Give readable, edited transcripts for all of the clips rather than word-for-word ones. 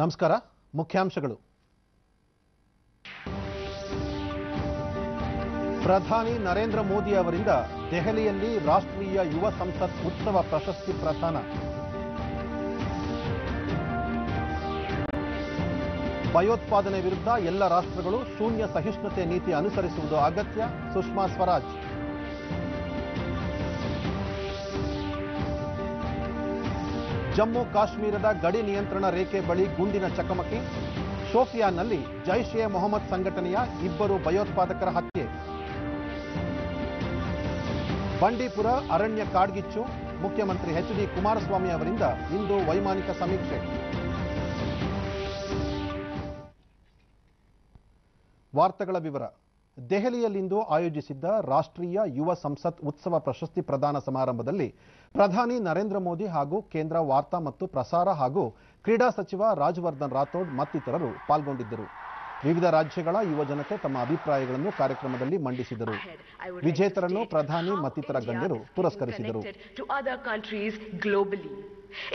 ನಮಸ್ಕಾರ. ಮುಖ್ಯಾಂಶಗಳು. ಪ್ರಧಾನಿ ನರೇಂದ್ರ ಮೋದಿ ಅವರಿಂದ ದೆಹಲಿಯಲ್ಲಿ ರಾಷ್ಟ್ರೀಯ ಯುವ ಸಂಸತ್ ಉತ್ಸವ ಪ್ರಶಸ್ತಿ ಪ್ರದಾನ. ಭಯೋತ್ಪಾದನೆ ವಿರುದ್ಧ ಎಲ್ಲ ರಾಷ್ಟ್ರಗಳು ಶೂನ್ಯ ಸಹಿಷ್ಣುತೆ ನೀತಿ ಅನುಸರಿಸುವುದು ಅಗತ್ಯ, ಸುಷ್ಮಾ ಸ್ವರಾಜ್. ಜಮ್ಮು ಕಾಶ್ಮೀರದ ಗಡಿ ನಿಯಂತ್ರಣ ರೇಖೆ ಬಳಿ ಗುಂಡಿನ ಚಕಮಕಿ. ಶೋಪಿಯಾನ್ನಲ್ಲಿ ಜೈಷ್ ಎ ಮೊಹಮ್ಮದ್ ಸಂಘಟನೆಯ 2 ಭಯೋತ್ಪಾದಕರ ಹತ್ಯೆ. ಬಂಡೀಪುರ ಅರಣ್ಯ ಕಾಡ್ಗಿಚ್ಚು. ಮುಖ್ಯಮಂತ್ರಿ ಎಚ್.ಡಿ. ಕುಮಾರಸ್ವಾಮಿ ಅವರಿಂದ ಇಂದು ವೈಮಾನಿಕ ಸಮೀಕ್ಷೆ. ವಾರ್ತೆಗಳ ವಿವರ. ದೆಹಲಿಯಲ್ಲಿಂದು ಆಯೋಜಿಸಿದ್ದ ರಾಷ್ಟ್ರೀಯ ಯುವ ಸಂಸತ್ ಉತ್ಸವ ಪ್ರಶಸ್ತಿ ಪ್ರದಾನ ಸಮಾರಂಭದಲ್ಲಿ ಪ್ರಧಾನಿ ನರೇಂದ್ರ ಮೋದಿ ಹಾಗೂ ಕೇಂದ್ರ ವಾರ್ತಾ ಮತ್ತು ಪ್ರಸಾರ ಹಾಗೂ ಕ್ರೀಡಾ ಸಚಿವ ರಾಜ್ಯವರ್ಧನ್ ರಾಥೋಡ್ ಮತ್ತಿತರರು ಪಾಲ್ಗೊಂಡಿದ್ದರು. ವಿವಿಧ ರಾಜ್ಯಗಳ ಯುವ ಜನತೆ ತಮ್ಮ ಅಭಿಪ್ರಾಯಗಳನ್ನು ಕಾರ್ಯಕ್ರಮದಲ್ಲಿ ಮಂಡಿಸಿದರು. ವಿಜೇತರನ್ನು ಪ್ರಧಾನಿ ಮತ್ತಿತರ ಗಣ್ಯರು ಪುರಸ್ಕರಿಸಿದರು.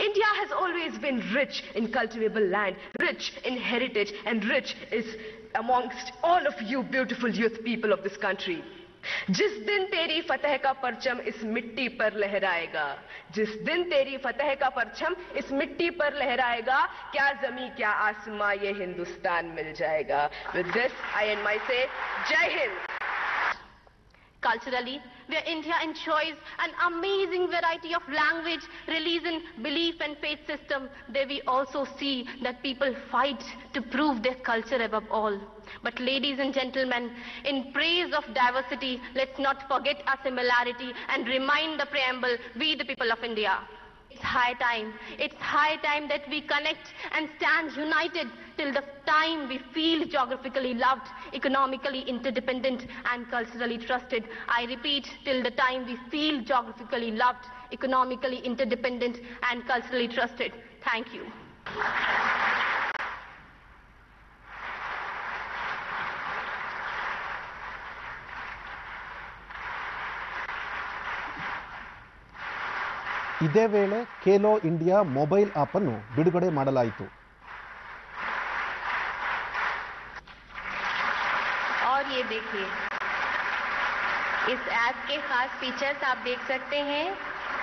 India has always been rich in cultivable land, rich in heritage, and rich is amongst all of you beautiful youth people of this country. जिस दिन तेरी फतह का परचम इस मिट्टी पर लहराएगा, जिस दिन तेरी फतह का परचम इस मिट्टी पर लहराएगा, क्या जमीन क्या आसमां ये हिंदुस्तान मिल जाएगा. With this I end my say, Jai Hind. Culturally, where India enjoys an amazing variety of language, religion, belief and faith system, there we also see that people fight to prove their culture above all. But ladies and gentlemen, in praise of diversity, let's not forget our similarity and remind the preamble, we the people of India. It's high time that we connect and stand united till the time we feel geographically loved, economically interdependent and culturally trusted. I repeat, till the time we feel geographically loved, economically interdependent and culturally trusted. Thank you. ಇದೇ ವೇಳೆ Khelo India mobile app ಅನ್ನು ಬಿಡುಗಡೆ ಮಾಡಲಾಯಿತು. और ये देखिए, इस app के खास फीचर्स आप देख सकते हैं.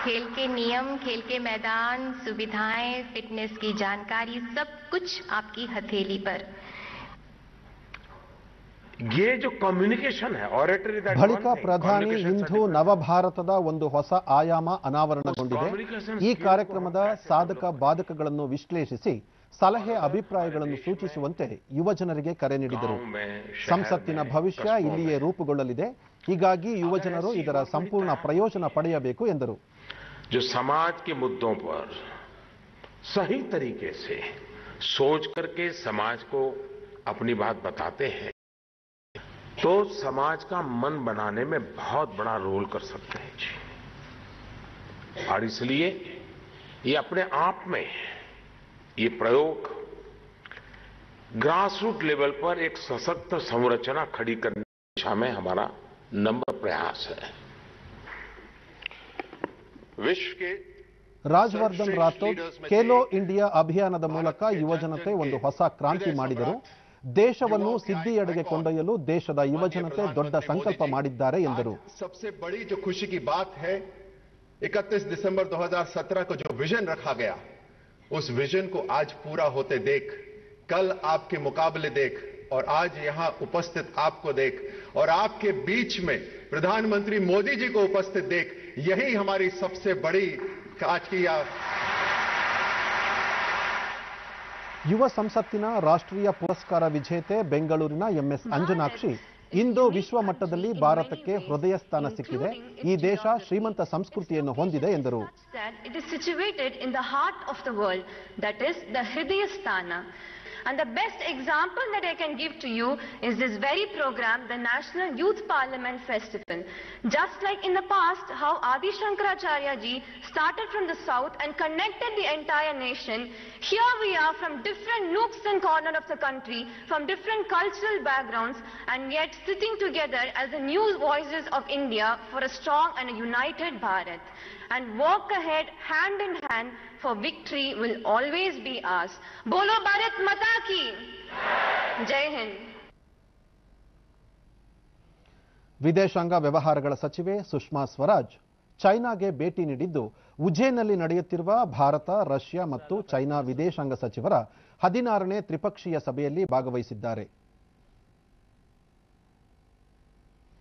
खेल के नियम, खेल के मैदान, सुविधाएं, फिटनेस की जानकारी, सब कुछ आपकी हथेली पर. ये जो कम्युनिकेशन है, ऑरेटरी दैट ಬಳಿಕ ಪ್ರಧಾನಿ ಇಂದು ನವಭಾರತದ ಒಂದು ಹೊಸ ಆಯಾಮ ಅನಾವರಣಗೊಂಡಿದೆ. ಈ ಕಾರ್ಯಕ್ರಮದ ಸಾಧಕ ಬಾಧಕಗಳನ್ನು ವಿಶ್ಲೇಷಿಸಿ ಸಲಹೆ ಅಭಿಪ್ರಾಯಗಳನ್ನು ಸೂಚಿಸುವಂತೆ ಯುವಜನರಿಗೆ ಕರೆ ನೀಡಿದರು. ಸಂಸತ್ತಿನ ಭವಿಷ್ಯ ಇಲ್ಲಿಯೇ ರೂಪುಗೊಳ್ಳಲಿದೆ, ಹೀಗಾಗಿ ಯುವಜನರು ಇದರ ಸಂಪೂರ್ಣ ಪ್ರಯೋಜನ ಪಡೆಯಬೇಕು ಎಂದರು. जो समाज के मुद्दों पर सही तरीके से सोच करके समाज को अपनी बात बताते हैं तो समाज का मन बनाने में बहुत बड़ा रोल कर सकते हैं जी. और इसलिए ये अपने आप में ये प्रयोग ग्रासरूट लेवल पर एक सशक्त संरचना खड़ी करने की दिशा में हमारा नम्र प्रयास है. विश्व के ರಾಜ್ಯವರ್ಧನ್ ರಾಥೋಡ್ ಖೇಲೋ ಇಂಡಿಯಾ ಅಭಿಯಾನದ ಮೂಲಕ ಯುವಜನತೆ ಒಂದು ಹೊಸ ಕ್ರಾಂತಿ ಮಾಡಿದರು. ದೇಶವನ್ನು ಸಿದ್ಧಿಯೆಡೆಗೆ ಕೊಂಡೊಯ್ಯಲು ದೇಶದ ಯುವಜನತೆ ದೊಡ್ಡ ಸಂಕಲ್ಪ ಮಾಡಿದ್ದಾರೆ ಎಂದರು. सबसे बड़ी जो खुशी की बात है, 31 दिसंबर 2017 को जो विजन रखा गया, उस विजन को आज पूरा होते देख, कल आपके मुकाबले देख और आज यहां उपस्थित आपको देख और आपके बीच में प्रधानमंत्री मोदी जी को उपस्थित देख, यही हमारी सबसे बड़ी आज की ಯುವ ಸಂಸತ್ತಿನ ರಾಷ್ಟ್ರೀಯ ಪುರಸ್ಕಾರ ವಿಜೇತೆ ಬೆಂಗಳೂರಿನ ಎಂಎಸ್ ಅಂಜನಾಕ್ಷಿ ಇಂದು ವಿಶ್ವ ಮಟ್ಟದಲ್ಲಿ ಭಾರತಕ್ಕೆ ಹೃದಯ ಸ್ಥಾನ ಸಿಕ್ಕಿದೆ. ಈ ದೇಶ ಶ್ರೀಮಂತ ಸಂಸ್ಕೃತಿಯನ್ನು ಹೊಂದಿದೆ ಎಂದರು. It is situated in the heart of the world, that is the Hridaya Sthana. And the best example that I can give to you is this very program, the National Youth Parliament Festival. Just like in the past, how Adi Shankaracharya ji started from the south and connected the entire nation, here we are from different nooks and corners of the country, from different cultural backgrounds, and yet sitting together as the new voices of India for a strong and a united Bharat. And walk ahead hand in hand, for victory will always be ours. Bolo Bharat Mata ki! Jai Hind! ವಿದೇಶಾಂಗ ವ್ಯವಹಾರಗಳ ಸಚಿವೆ ಸುಷ್ಮಾ ಸ್ವರಾಜ್ ಚೈನಾಗೆ ಭೇಟಿ ನೀಡಿದ್ದು ಉಜ್ಜೇನ್ನಲ್ಲಿ ನಡೆಯುತ್ತಿರುವ Bharat, Russia ಮತ್ತು China ವಿದೇಶಾಂಗ ಸಚಿವರ 16ನೇ ತ್ರಿಪಕ್ಷೀಯ ಸಭೆಯಲ್ಲಿ ಭಾಗವಹಿಸಿದ್ದಾರೆ.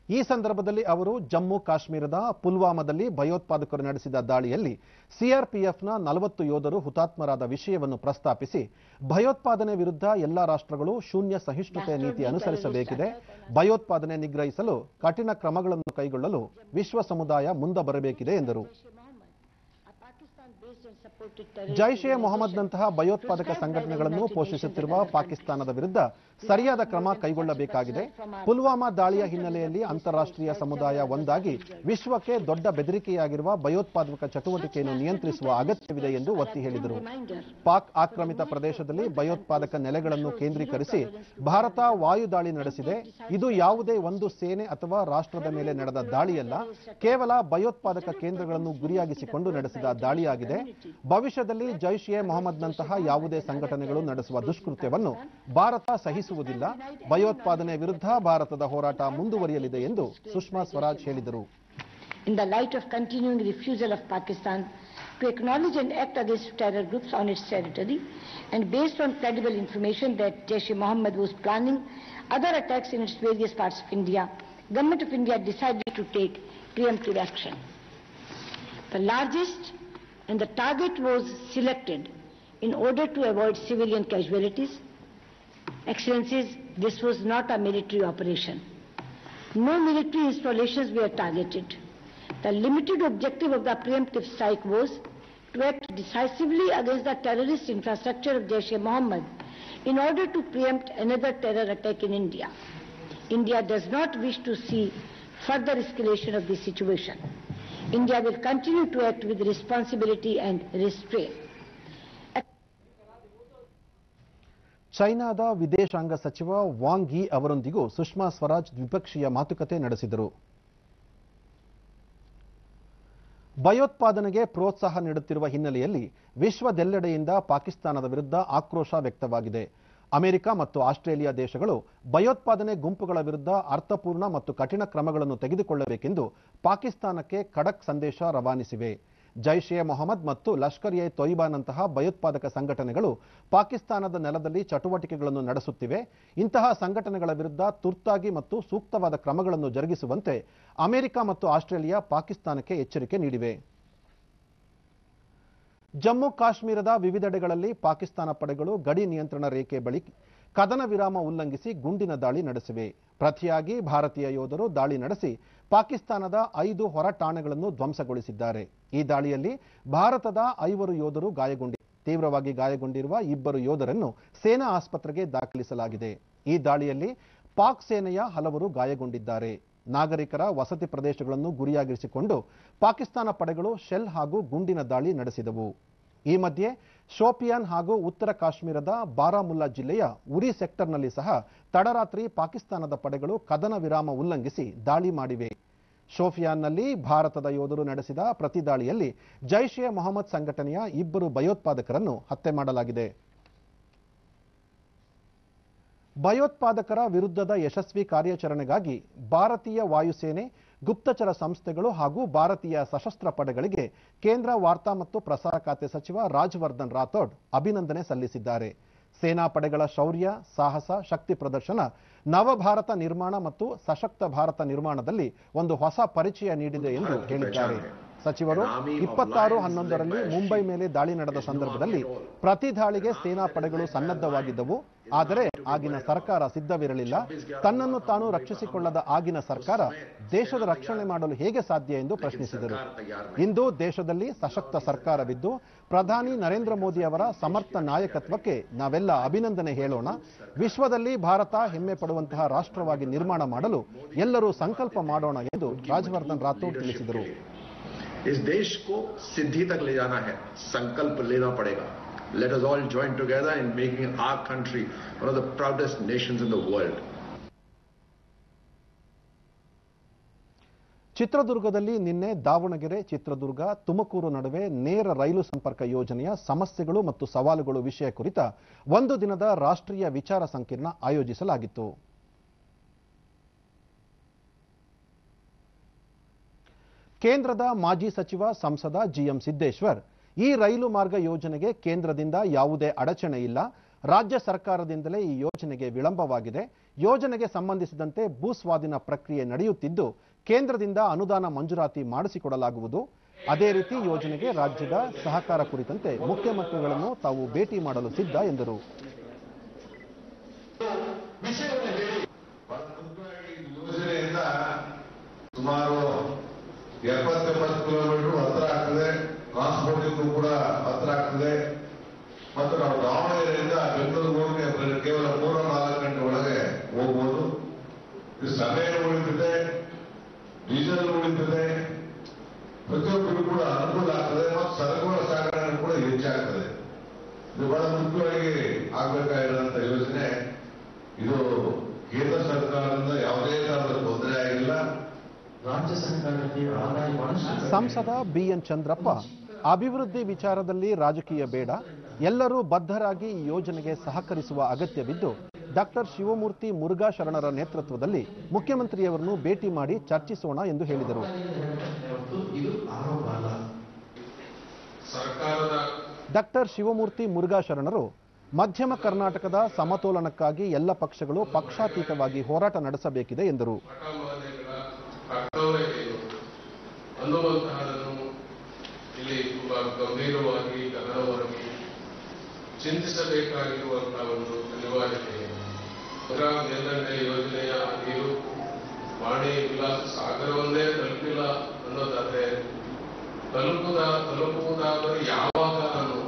ಈ ಸಂದರ್ಭದಲ್ಲಿ ಅವರು ಜಮ್ಮು ಕಾಶ್ಮೀರದ ಪುಲ್ವಾಮಾದಲ್ಲಿ ಭಯೋತ್ಪಾದಕರು ನಡೆಸಿದ ದಾಳಿಯಲ್ಲಿ ಸಿಆರ್ಪಿಎಫ್ನ 40 ಯೋಧರು ಹುತಾತ್ಮರಾದ ವಿಷಯವನ್ನು ಪ್ರಸ್ತಾಪಿಸಿ ಭಯೋತ್ಪಾದನೆ ವಿರುದ್ಧ ಎಲ್ಲಾ ರಾಷ್ಟ್ರಗಳು ಶೂನ್ಯ ಸಹಿಷ್ಣುತೆಯ ನೀತಿ ಅನುಸರಿಸಬೇಕಿದೆ, ಭಯೋತ್ಪಾದನೆ ನಿಗ್ರಹಿಸಲು ಕಠಿಣ ಕ್ರಮಗಳನ್ನು ಕೈಗೊಳ್ಳಲು ವಿಶ್ವ ಸಮುದಾಯ ಮುಂದೆ ಬರಬೇಕಿದೆ ಎಂದರು. ಜೈಷ್ ಎ ಮೊಹಮ್ಮದ್ನಂತಹ ಭಯೋತ್ಪಾದಕ ಸಂಘಟನೆಗಳನ್ನು ಪೋಷಿಸುತ್ತಿರುವ ಪಾಕಿಸ್ತಾನದ ವಿರುದ್ಧ ಸರಿಯಾದ ಕ್ರಮ ಕೈಗೊಳ್ಳಬೇಕಾಗಿದೆ. ಪುಲ್ವಾಮಾ ದಾಳಿಯ ಹಿನ್ನೆಲೆಯಲ್ಲಿ ಅಂತಾರಾಷ್ಟ್ರೀಯ ಸಮುದಾಯ ಒಂದಾಗಿ ವಿಶ್ವಕ್ಕೆ ದೊಡ್ಡ ಬೆದರಿಕೆಯಾಗಿರುವ ಭಯೋತ್ಪಾದಕ ಚಟುವಟಿಕೆಯನ್ನು ನಿಯಂತ್ರಿಸುವ ಅಗತ್ಯವಿದೆ ಎಂದು ಒತ್ತಿ ಹೇಳಿದರು. ಪಾಕ್ ಆಕ್ರಮಿತ ಪ್ರದೇಶದಲ್ಲಿ ಭಯೋತ್ಪಾದಕ ನೆಲೆಗಳನ್ನು ಕೇಂದ್ರೀಕರಿಸಿ ಭಾರತ ವಾಯು ದಾಳಿ ನಡೆಸಿದೆ. ಇದು ಯಾವುದೇ ಒಂದು ಸೇನೆ ಅಥವಾ ರಾಷ್ಟ್ರದ ಮೇಲೆ ನಡೆದ ದಾಳಿಯಲ್ಲ, ಕೇವಲ ಭಯೋತ್ಪಾದಕ ಕೇಂದ್ರಗಳನ್ನು ಗುರಿಯಾಗಿಸಿಕೊಂಡು ನಡೆಸಿದ ದಾಳಿಯಾಗಿದೆ. ಭವಿಷ್ಯದಲ್ಲಿ ಜೈಷ್ ಎ ಮೊಹಮ್ಮದ್ನಂತಹ ಯಾವುದೇ ಸಂಘಟನೆಗಳು ನಡೆಸುವ ದುಷ್ಕೃತ್ಯವನ್ನು ಭಾರತ ಸಹಿಸುವುದಿಲ್ಲ. ಭಯೋತ್ಪಾದನೆ ವಿರುದ್ಧ ಭಾರತದ ಹೋರಾಟ ಮುಂದುವರಿಯಲಿದೆ ಎಂದು ಸುಷ್ಮಾ ಸ್ವರಾಜ್ ಹೇಳಿದರು. In the light of continuing refusal of Pakistan to acknowledge and act against terror groups on its territory, and based on credible information that Jaish-e-Mohammed was planning other attacks in its various parts of India, Government of India decided to take preemptive action. The largest and the target was selected in order to avoid civilian casualties. Excellencies, this was not a military operation. No military installations were targeted. The limited objective of the preemptive strike was to act decisively against the terrorist infrastructure of Jaish-e-Mohammed in order to preempt another terror attack in India. India does not wish to see further escalation of this situation. India will continue to act with responsibility and restraint. ಚೈನಾದ ವಿದೇಶಾಂಗ ಸಚಿವ Wang Yi ಅವರೊಂದಿಗೂ ಸುಷ್ಮಾ ಸ್ವರಾಜ್ ದ್ವಿಪಕ್ಷೀಯ ಮಾತುಕತೆ ನಡೆಸಿದರು. ಭಯೋತ್ಪಾದನೆಗೆ ಪ್ರೋತ್ಸಾಹ ನೀಡುತ್ತಿರುವ ಹಿನ್ನೆಲೆಯಲ್ಲಿ ವಿಶ್ವದೆಲ್ಲೆಡೆಯಿಂದ ಪಾಕಿಸ್ತಾನದ ವಿರುದ್ಧ ಆಕ್ರೋಶ ವ್ಯಕ್ತವಾಗಿದೆ. ಅಮೆರಿಕ ಮತ್ತು ಆಸ್ಟ್ರೇಲಿಯಾ ದೇಶಗಳು ಭಯೋತ್ಪಾದನೆ ಗುಂಪುಗಳ ವಿರುದ್ಧ ಅರ್ಥಪೂರ್ಣ ಮತ್ತು ಕಠಿಣ ಕ್ರಮಗಳನ್ನು ತೆಗೆದುಕೊಳ್ಳಬೇಕೆಂದು ಪಾಕಿಸ್ತಾನಕ್ಕೆ ಖಡಕ್ ಸಂದೇಶ ರವಾನಿಸಿವೆ. ಜೈಷ್ ಎ ಮೊಹಮ್ಮದ್ ಮತ್ತು ಲಷ್ಕರ್ ಎ ತೊಯ್ಬಾನಂತಹ ಭಯೋತ್ಪಾದಕ ಸಂಘಟನೆಗಳು ಪಾಕಿಸ್ತಾನದ ನೆಲದಲ್ಲಿ ಚಟುವಟಿಕೆಗಳನ್ನು ನಡೆಸುತ್ತಿವೆ. ಇಂತಹ ಸಂಘಟನೆಗಳ ವಿರುದ್ಧ ತುರ್ತಾಗಿ ಮತ್ತು ಸೂಕ್ತವಾದ ಕ್ರಮಗಳನ್ನು ಜರುಗಿಸುವಂತೆ ಅಮೆರಿಕ ಮತ್ತು ಆಸ್ಟ್ರೇಲಿಯಾ ಪಾಕಿಸ್ತಾನಕ್ಕೆ ಎಚ್ಚರಿಕೆ ನೀಡಿವೆ. ಜಮ್ಮು ಕಾಶ್ಮೀರದ ವಿವಿಧೆಡೆಗಳಲ್ಲಿ ಪಾಕಿಸ್ತಾನ ಪಡೆಗಳು ಗಡಿ ನಿಯಂತ್ರಣ ರೇಖೆ ಬಳಿ ಕದನ ವಿರಾಮ ಉಲ್ಲಂಘಿಸಿ ಗುಂಡಿನ ದಾಳಿ ನಡೆಸಿವೆ. ಪ್ರತಿಯಾಗಿ ಭಾರತೀಯ ಯೋಧರು ದಾಳಿ ನಡೆಸಿ ಪಾಕಿಸ್ತಾನದ 5 ಹೊರ ಠಾಣೆಗಳನ್ನು ಧ್ವಂಸಗೊಳಿಸಿದ್ದಾರೆ. ಈ ದಾಳಿಯಲ್ಲಿ ಭಾರತದ 5 ಯೋಧರು ತೀವ್ರವಾಗಿ ಗಾಯಗೊಂಡಿರುವ 2 ಯೋಧರನ್ನು ಸೇನಾ ಆಸ್ಪತ್ರೆಗೆ ದಾಖಲಿಸಲಾಗಿದೆ. ಈ ದಾಳಿಯಲ್ಲಿ ಪಾಕ್ ಸೇನೆಯ ಹಲವರು ಗಾಯಗೊಂಡಿದ್ದಾರೆ. ನಾಗರಿಕರ ವಸತಿ ಪ್ರದೇಶಗಳನ್ನು ಗುರಿಯಾಗಿರಿಸಿಕೊಂಡು ಪಾಕಿಸ್ತಾನ ಪಡೆಗಳು ಶೆಲ್ ಹಾಗೂ ಗುಂಡಿನ ದಾಳಿ ನಡೆಸಿದವು. ಈ ಮಧ್ಯೆ ಶೋಪಿಯಾನ್ ಹಾಗೂ ಉತ್ತರ ಕಾಶ್ಮೀರದ ಬಾರಾಮುಲ್ಲಾ ಜಿಲ್ಲೆಯ ಉರಿ ಸೆಕ್ಟರ್ನಲ್ಲಿ ಸಹ ತಡರಾತ್ರಿ ಪಾಕಿಸ್ತಾನದ ಪಡೆಗಳು ಕದನ ವಿರಾಮ ಉಲ್ಲಂಘಿಸಿ ದಾಳಿ ಮಾಡಿವೆ. ಶೋಪಿಯಾನ್ನಲ್ಲಿ ಭಾರತದ ಯೋಧರು ನಡೆಸಿದ ಪ್ರತಿ ದಾಳಿಯಲ್ಲಿ ಜೈಷ್ ಎ ಮೊಹಮ್ಮದ್ ಸಂಘಟನೆಯ 2 ಭಯೋತ್ಪಾದಕರನ್ನು ಹತ್ಯೆ ಮಾಡಲಾಗಿದೆ. ಭಯೋತ್ಪಾದಕರ ವಿರುದ್ಧದ ಯಶಸ್ವಿ ಕಾರ್ಯಾಚರಣೆಗಾಗಿ ಭಾರತೀಯ ವಾಯುಸೇನೆ, ಗುಪ್ತಚರ ಸಂಸ್ಥೆಗಳು ಹಾಗೂ ಭಾರತೀಯ ಸಶಸ್ತ್ರ ಪಡೆಗಳಿಗೆ ಕೇಂದ್ರ ವಾರ್ತಾ ಮತ್ತು ಪ್ರಸಾರ ಖಾತೆ ಸಚಿವ ರಾಜ್ಯವರ್ಧನ್ ರಾಥೋಡ್ ಅಭಿನಂದನೆ ಸಲ್ಲಿಸಿದ್ದಾರೆ. ಸೇನಾ ಪಡೆಗಳ ಶೌರ್ಯ, ಸಾಹಸ, ಶಕ್ತಿ ಪ್ರದರ್ಶನ ನವಭಾರತ ನಿರ್ಮಾಣ ಮತ್ತು ಸಶಕ್ತ ಭಾರತ ನಿರ್ಮಾಣದಲ್ಲಿ ಒಂದು ಹೊಸ ಪರಿಚಯ ನೀಡಿದೆ ಎಂದು ಹೇಳಿದ್ದಾರೆ. ಸಚಿವರು 26/11ರಲ್ಲಿ ಮುಂಬೈ ಮೇಲೆ ದಾಳಿ ನಡೆದ ಸಂದರ್ಭದಲ್ಲಿ ಪ್ರತಿ ದಾಳಿಗೆ ಸೇನಾ ಪಡೆಗಳು ಸನ್ನದ್ಧವಾಗಿದ್ದವು. ಆದರೆ ಆಗಿನ ಸರ್ಕಾರ ಸಿದ್ಧವಿರಲಿಲ್ಲ. ತನ್ನನ್ನು ತಾನು ರಕ್ಷಿಸಿಕೊಳ್ಳದ ಆಗಿನ ಸರ್ಕಾರ ದೇಶದ ರಕ್ಷಣೆ ಮಾಡಲು ಹೇಗೆ ಸಾಧ್ಯ ಎಂದು ಪ್ರಶ್ನಿಸಿದರು. ಇಂದು ದೇಶದಲ್ಲಿ ಸಶಕ್ತ ಸರ್ಕಾರವಿದ್ದು ಪ್ರಧಾನಿ ನರೇಂದ್ರ ಮೋದಿ ಅವರ ಸಮರ್ಥ ನಾಯಕತ್ವಕ್ಕೆ ನಾವೆಲ್ಲ ಅಭಿನಂದನೆ ಹೇಳೋಣ. ವಿಶ್ವದಲ್ಲಿ ಭಾರತ ಹೆಮ್ಮೆ ಪಡುವಂತಹ ರಾಷ್ಟ್ರವಾಗಿ ನಿರ್ಮಾಣ ಮಾಡಲು ಎಲ್ಲರೂ ಸಂಕಲ್ಪ ಮಾಡೋಣ ಎಂದು ರಾಜವರ್ಧನ್ ರಾಥೋಡ್ ತಿಳಿಸಿದರು. इस देश को सिद्धि तक ले जाना है, संकल्प लेना पड़ेगा. Let us all join together in making our country one of the proudest nations in the world. ಚಿತ್ರದುರ್ಗದಲ್ಲಿ ನಿನ್ನೆ ದಾವಣಗೆರೆ, ಚಿತ್ರದುರ್ಗ, ತುಮಕೂರು ನಡುವೆ ನೇರ ರೈಲು ಸಂಪರ್ಕ ಯೋಜನೆಯ ಸಮಸ್ಯೆಗಳು ಮತ್ತು ಸವಾಲುಗಳು ವಿಷಯ ಕುರಿತ ಒಂದು ದಿನದ ರಾಷ್ಟ್ರೀಯ ವಿಚಾರ ಸಂಕಿರಣ ಆಯೋಜಿಸಲಾಗಿತ್ತು. ಕೇಂದ್ರದ ಮಾಜಿ ಸಚಿವ ಸಂಸದ ಜಿಎಂ ಸಿದ್ದೇಶ್ವರ್ ಈ ರೈಲು ಮಾರ್ಗ ಯೋಜನೆಗೆ ಕೇಂದ್ರದಿಂದ ಯಾವುದೇ ಅಡಚಣೆ ಇಲ್ಲ, ರಾಜ್ಯ ಸರ್ಕಾರದಿಂದಲೇ ಈ ಯೋಜನೆಗೆ ವಿಳಂಬವಾಗಿದೆ. ಯೋಜನೆಗೆ ಸಂಬಂಧಿಸಿದಂತೆ ಭೂಸ್ವಾಧೀನ ಪ್ರಕ್ರಿಯೆ ನಡೆಯುತ್ತಿದ್ದು ಕೇಂದ್ರದಿಂದ ಅನುದಾನ ಮಂಜೂರಾತಿ ಮಾಡಿಸಿಕೊಡಲಾಗುವುದು. ಅದೇ ರೀತಿ ಯೋಜನೆಗೆ ರಾಜ್ಯದ ಸಹಕಾರ ಕುರಿತಂತೆ ಮುಖ್ಯಮಂತ್ರಿಗಳನ್ನು ತಾವು ಭೇಟಿ ಮಾಡಲು ಸಿದ್ಧ ಎಂದರು. ಸುಮಾರು 70-80 ಕಿಲೋಮೀಟರ್ ಹತ್ರ ಆಗ್ತದೆ, ಟ್ರಾನ್ಸ್ಪೋರ್ಟಿಂಗ್ ಕೂಡ ಹತ್ರ ಆಗ್ತದೆ. ಮತ್ತು ನಾವು ದಾವಣಗೆರೆಯಿಂದ ಬೆಂಗಳೂರಿಗೆ ಕೇವಲ 3-4 ಗಂಟೆ ಒಳಗೆ ಹೋಗ್ಬೋದು. ಇದು ಸಮಯ ಉಳಿತದೆ, ಡೀಸೆಲ್ ಉಳಿತದೆ, ಪ್ರತಿಯೊಬ್ಬರಿಗೂ ಕೂಡ ಅನುಕೂಲ ಆಗ್ತದೆ ಮತ್ತು ಸರಕುಗಳ ಸಾಗಣೆ ಕೂಡ ಹೆಚ್ಚಾಗ್ತದೆ. ಇದು ಬಹಳ ಮುಖ್ಯವಾಗಿ ಆಗಬೇಕಾಗಿರುವಂತ ಯೋಜನೆ. ಇದು ಕೇಂದ್ರ ಸರ್ಕಾರದಿಂದ ಯಾವುದೇ ತರಹದ ತೊಂದರೆ ಆಗಿಲ್ಲ. ರಾಜ್ಯ ಸರ್ಕಾರಕ್ಕೆ ಸಂಸದ ಬಿಎನ್ ಚಂದ್ರಪ್ಪ ಅಭಿವೃದ್ಧಿ ವಿಚಾರದಲ್ಲಿ ರಾಜಕೀಯ ಬೇಡ, ಎಲ್ಲರೂ ಬದ್ಧರಾಗಿ ಈ ಯೋಜನೆಗೆ ಸಹಕರಿಸುವ ಅಗತ್ಯವಿದ್ದು ಡಾಕ್ಟರ್ ಶಿವಮೂರ್ತಿ ಮುರುಘಾ ಶರಣರ ನೇತೃತ್ವದಲ್ಲಿ ಮುಖ್ಯಮಂತ್ರಿಯವರನ್ನು ಭೇಟಿ ಮಾಡಿ ಚರ್ಚಿಸೋಣ ಎಂದು ಹೇಳಿದರು. ಡಾಕ್ಟರ್ ಶಿವಮೂರ್ತಿ ಮುರುಘಾ ಶರಣರು ಮಧ್ಯಮ ಕರ್ನಾಟಕದ ಸಮತೋಲನಕ್ಕಾಗಿ ಎಲ್ಲ ಪಕ್ಷಗಳು ಪಕ್ಷಾತೀತವಾಗಿ ಹೋರಾಟ ನಡೆಸಬೇಕಿದೆ ಎಂದರು. ಅನ್ನುವಂತಹದನ್ನು ಇಲ್ಲಿ ತುಂಬಾ ಗಂಭೀರವಾಗಿ ಗಹನವಾಗಿ ಚಿಂತಿಸಬೇಕಾಗಿರುವಂತಹ ಒಂದು ಅನಿವಾರ್ಯತೆ. ಮೇಲ್ದಂಡೆ ಯೋಜನೆಯ ನೀರು ವಾಣಿ ವಿಲಾಸ ಸಾಗರವನ್ನೇ ತಲುಪಿಲ್ಲ ಅನ್ನೋದಾದ್ರೆ ತಲುಪುವುದಾದರೆ ಯಾವಾಗ ಅನ್ನೋ.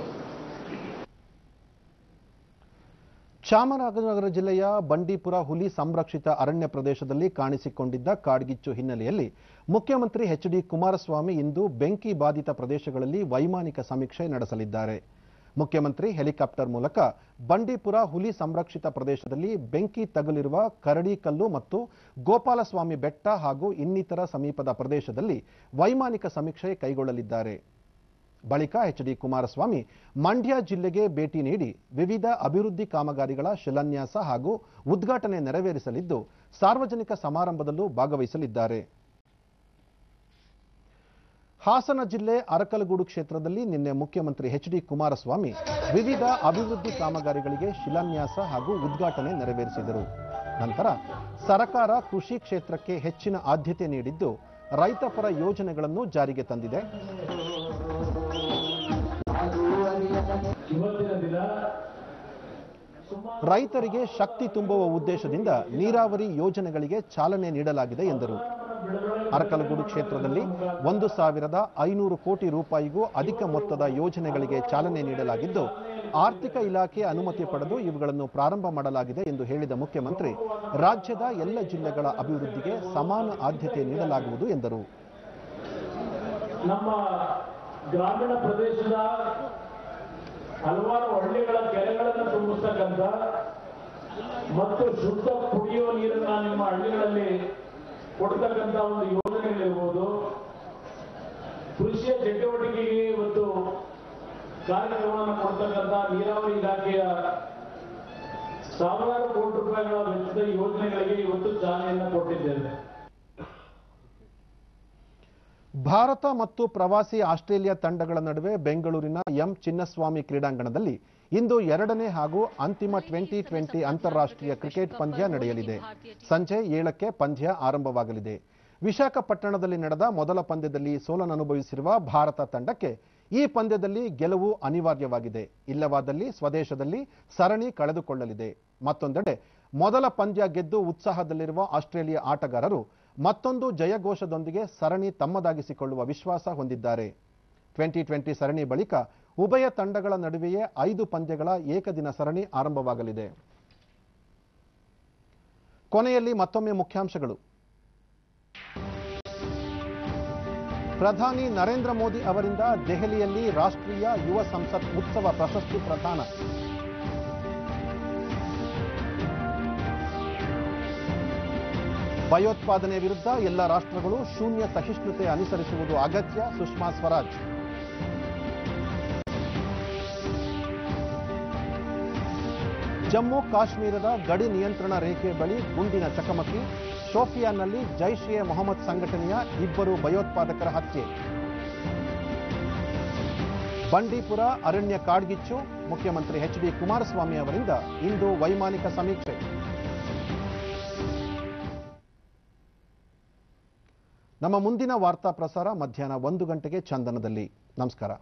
ಚಾಮರಾಜನಗರ ಜಿಲ್ಲೆಯ ಬಂಡೀಪುರ ಹುಲಿ ಸಂರಕ್ಷಿತ ಅರಣ್ಯ ಪ್ರದೇಶದಲ್ಲಿ ಕಾಣಿಸಿಕೊಂಡಿದ್ದ ಕಾಡ್ಗಿಚ್ಚು ಹಿನ್ನೆಲೆಯಲ್ಲಿ ಮುಖ್ಯಮಂತ್ರಿ ಎಚ್.ಡಿ. ಕುಮಾರಸ್ವಾಮಿ ಇಂದು ಬೆಂಕಿ ಬಾಧಿತ ಪ್ರದೇಶಗಳಲ್ಲಿ ವೈಮಾನಿಕ ಸಮೀಕ್ಷೆ ನಡೆಸಲಿದ್ದಾರೆ. ಮುಖ್ಯಮಂತ್ರಿ ಹೆಲಿಕಾಪ್ಟರ್ ಮೂಲಕ ಬಂಡೀಪುರ ಹುಲಿ ಸಂರಕ್ಷಿತ ಪ್ರದೇಶದಲ್ಲಿ ಬೆಂಕಿ ತಗುಲಿರುವ ಕರಡಿಕಲ್ಲು ಮತ್ತು ಗೋಪಾಲಸ್ವಾಮಿ ಬೆಟ್ಟ ಹಾಗೂ ಇನ್ನಿತರ ಸಮೀಪದ ಪ್ರದೇಶದಲ್ಲಿ ವೈಮಾನಿಕ ಸಮೀಕ್ಷೆ ಕೈಗೊಳ್ಳಲಿದ್ದಾರೆ. ಬಳಿಕ ಎಚ್.ಡಿ. ಕುಮಾರಸ್ವಾಮಿ ಮಂಡ್ಯ ಜಿಲ್ಲೆಗೆ ಭೇಟಿ ನೀಡಿ ವಿವಿಧ ಅಭಿವೃದ್ಧಿ ಕಾಮಗಾರಿಗಳ ಶಿಲಾನ್ಯಾಸ ಹಾಗೂ ಉದ್ಘಾಟನೆ ನೆರವೇರಿಸಲಿದ್ದು ಸಾರ್ವಜನಿಕ ಸಮಾರಂಭದಲ್ಲೂ ಭಾಗವಹಿಸಲಿದ್ದಾರೆ. ಹಾಸನ ಜಿಲ್ಲೆ ಅರಕಲಗೂಡು ಕ್ಷೇತ್ರದಲ್ಲಿ ನಿನ್ನೆ ಮುಖ್ಯಮಂತ್ರಿ ಎಚ್.ಡಿ. ಕುಮಾರಸ್ವಾಮಿ ವಿವಿಧ ಅಭಿವೃದ್ಧಿ ಕಾಮಗಾರಿಗಳಿಗೆ ಶಿಲಾನ್ಯಾಸ ಹಾಗೂ ಉದ್ಘಾಟನೆ ನೆರವೇರಿಸಿದರು. ನಂತರ ಸರ್ಕಾರ ಕೃಷಿ ಕ್ಷೇತ್ರಕ್ಕೆ ಹೆಚ್ಚಿನ ಆದ್ಯತೆ ನೀಡಿದ್ದು ರೈತಪರ ಯೋಜನೆಗಳನ್ನು ಜಾರಿಗೆ ತಂದಿದೆ. ರೈತರಿಗೆ ಶಕ್ತಿ ತುಂಬುವ ಉದ್ದೇಶದಿಂದ ನೀರಾವರಿ ಯೋಜನೆಗಳಿಗೆ ಚಾಲನೆ ನೀಡಲಾಗಿದೆ ಎಂದರು. ಅರಕಲಗೂಡು ಕ್ಷೇತ್ರದಲ್ಲಿ 1,500 ಕೋಟಿ ರೂಪಾಯಿಗೂ ಅಧಿಕ ಮೊತ್ತದ ಯೋಜನೆಗಳಿಗೆ ಚಾಲನೆ ನೀಡಲಾಗಿದ್ದು ಆರ್ಥಿಕ ಇಲಾಖೆ ಅನುಮತಿ ಪಡೆದು ಇವುಗಳನ್ನು ಪ್ರಾರಂಭ ಮಾಡಲಾಗಿದೆ ಎಂದು ಹೇಳಿದ ಮುಖ್ಯಮಂತ್ರಿ ರಾಜ್ಯದ ಎಲ್ಲ ಜಿಲ್ಲೆಗಳ ಅಭಿವೃದ್ಧಿಗೆ ಸಮಾನ ಆದ್ಯತೆ ನೀಡಲಾಗುವುದು ಎಂದರು. ನಮ್ಮ ಗ್ರಾಮೀಣ ಪ್ರದೇಶದ ಹಲವಾರು ಹಳ್ಳಿಗಳ ಕೆರೆಗಳನ್ನು ತುಂಬಿಸ್ತಕ್ಕಂಥ ಮತ್ತು ಶುದ್ಧ ಕುಡಿಯುವ ನೀರನ್ನ ನಿಮ್ಮ ಹಳ್ಳಿಗಳಲ್ಲಿ ಕೊಡ್ತಕ್ಕಂಥ ಒಂದು ಯೋಜನೆಗಳಿರ್ಬೋದು, ಕೃಷಿಯ ಚಟುವಟಿಕೆಗೆ ಇವತ್ತು ಕಾರ್ಯಕ್ರಮವನ್ನು ಕೊಡ್ತಕ್ಕಂಥ ನೀರಾವರಿ ಇಲಾಖೆಯ ಸಾವಿರಾರು ಕೋಟಿ ರೂಪಾಯಿಗಳ ವೆಚ್ಚದ ಯೋಜನೆಗಳಿಗೆ ಇವತ್ತು ಚಾಲನೆಯನ್ನು ಕೊಟ್ಟಿದ್ದೇವೆ. ಭಾರತ ಮತ್ತು ಪ್ರವಾಸಿ ಆಸ್ಟ್ರೇಲಿಯಾ ತಂಡಗಳ ನಡುವೆ ಬೆಂಗಳೂರಿನ ಎಂ ಚಿನ್ನಸ್ವಾಮಿ ಕ್ರೀಡಾಂಗಣದಲ್ಲಿ ಇಂದು 2ನೇ ಹಾಗೂ ಅಂತಿಮ 2020 ಅಂತಾರಾಷ್ಟ್ರೀಯ ಕ್ರಿಕೆಟ್ ಪಂದ್ಯ ನಡೆಯಲಿದೆ. ಸಂಜೆ 7ಕ್ಕೆ ಪಂದ್ಯ ಆರಂಭವಾಗಲಿದೆ. ವಿಶಾಖಪಟ್ಟಣದಲ್ಲಿ ನಡೆದ ಮೊದಲ ಪಂದ್ಯದಲ್ಲಿ ಸೋಲನ್ನನುಭವಿಸಿರುವ ಭಾರತ ತಂಡಕ್ಕೆ ಈ ಪಂದ್ಯದಲ್ಲಿ ಗೆಲುವು ಅನಿವಾರ್ಯವಾಗಿದೆ. ಇಲ್ಲವಾದಲ್ಲಿ ಸ್ವದೇಶದಲ್ಲಿ ಸರಣಿ ಕಳೆದುಕೊಳ್ಳಲಿದೆ. ಮತ್ತೊಂದೆಡೆ ಮೊದಲ ಪಂದ್ಯ ಗೆದ್ದು ಉತ್ಸಾಹದಲ್ಲಿರುವ ಆಸ್ಟ್ರೇಲಿಯಾ ಆಟಗಾರರು ಮತ್ತೊಂದು ಜಯಘೋಷದೊಂದಿಗೆ ಸರಣಿ ತಮ್ಮದಾಗಿಸಿಕೊಳ್ಳುವ ವಿಶ್ವಾಸ ಹೊಂದಿದ್ದಾರೆ. 2020 ಸರಣಿ ಬಳಿಕ ಉಭಯ ತಂಡಗಳ ನಡುವೆಯೇ 5 ಪಂದ್ಯಗಳ ಏಕದಿನ ಸರಣಿ ಆರಂಭವಾಗಲಿದೆ. ಕೊನೆಯಲ್ಲಿ ಮತ್ತೊಮ್ಮೆ ಮುಖ್ಯಾಂಶಗಳು. ಪ್ರಧಾನಿ ನರೇಂದ್ರ ಮೋದಿ ಅವರಿಂದ ದೆಹಲಿಯಲ್ಲಿ ರಾಷ್ಟ್ರೀಯ ಯುವ ಸಂಸತ್ ಉತ್ಸವ ಪ್ರಶಸ್ತಿ ಪ್ರದಾನ. ಭಯೋತ್ಪಾದನೆ ವಿರುದ್ಧ ಎಲ್ಲ ರಾಷ್ಟ್ರಗಳು ಶೂನ್ಯ ಸಹಿಷ್ಣುತೆ ಅನುಸರಿಸುವುದು ಅಗತ್ಯ, ಸುಷ್ಮಾ ಸ್ವರಾಜ್. ಜಮ್ಮು ಕಾಶ್ಮೀರದ ಗಡಿ ನಿಯಂತ್ರಣ ರೇಖೆ ಬಳಿ ಗುಂಡಿನ ಚಕಮಕಿ. ಶೋಪಿಯಾನ್ನಲ್ಲಿ ಜೈಷ್ ಎ ಮೊಹಮ್ಮದ್ ಸಂಘಟನೆಯ 2 ಭಯೋತ್ಪಾದಕರ ಹತ್ಯೆ. ಬಂಡೀಪುರ ಅರಣ್ಯ ಕಾಡ್ಗಿಚ್ಚು. ಮುಖ್ಯಮಂತ್ರಿ ಎಚ್.ಡಿ. ಕುಮಾರಸ್ವಾಮಿ ಅವರಿಂದ ಇಂದು ವೈಮಾನಿಕ ಸಮೀಕ್ಷೆ. ನಮ್ಮ ಮುಂದಿನ ವಾರ್ತಾ ಪ್ರಸಾರ ಮಧ್ಯಾಹ್ನ 1 ಗಂಟೆಗೆ ಚಂದನದಲ್ಲಿ. ನಮಸ್ಕಾರ.